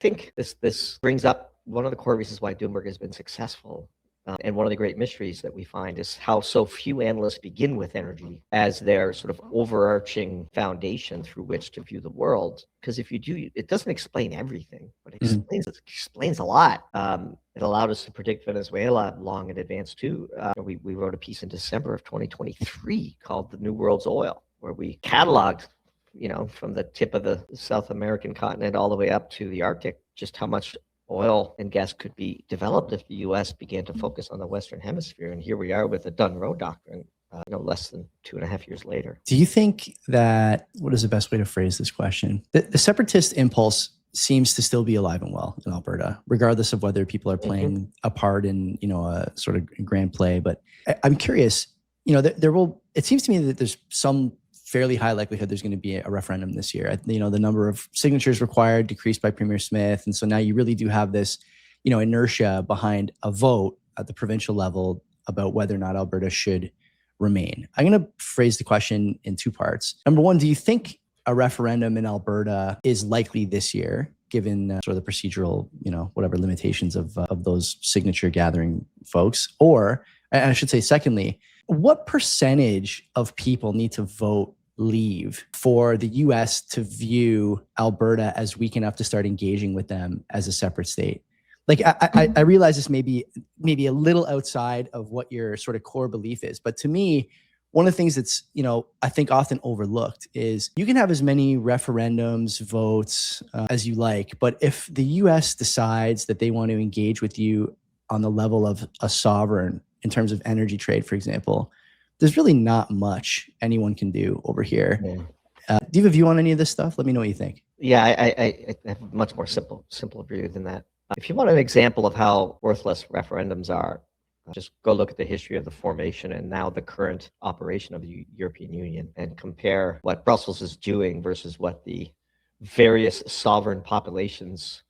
think this brings up one of the core reasons why Doomberg has been successful. And one of the great mysteries that we find is how so few analysts begin with energy as their sort of overarching foundation through which to view the world. Because if you do, it doesn't explain everything, but it explains a lot. It allowed us to predict Venezuela long in advance too. We wrote a piece in December of 2023 called "The New World's Oil," where we cataloged, from the tip of the South American continent all the way up to the Arctic, just how much oil and gas could be developed if the U.S. began to focus on the Western Hemisphere. And here we are with the Done Road Doctrine, less than 2.5 years later. Do you think that, what is the best way to phrase this question? The separatist impulse seems to still be alive and well in Alberta, regardless of whether people are playing a part in, a sort of grand play. But I'm curious, it seems to me that there's some fairly high likelihood there's going to be a referendum this year. The number of signatures required decreased by Premier Smith. And so now you really do have this, inertia behind a vote at the provincial level about whether or not Alberta should remain. I'm going to phrase the question in two parts. Number one, do you think a referendum in Alberta is likely this year, given sort of the procedural, whatever limitations of those signature gathering folks? Or, and I should say, secondly, what percentage of people need to vote leave for the U.S. to view Alberta as weak enough to start engaging with them as a separate state? Like, I realize this may be a little outside of what your sort of core belief is, but to me, one of the things that's, I think often overlooked is you can have as many referendums, votes as you like, but if the U.S. decides that they want to engage with you on the level of a sovereign in terms of energy trade, for example, there's really not much anyone can do over here. Yeah. Do you have a view on any of this stuff? Let me know what you think. Yeah, I have a much more simple view than that. If you want an example of how worthless referendums are, just go look at the history of the formation and now the current operation of the European Union and compare what Brussels is doing versus what the various sovereign populations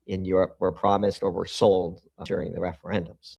in Europe were promised or were sold during the referendums.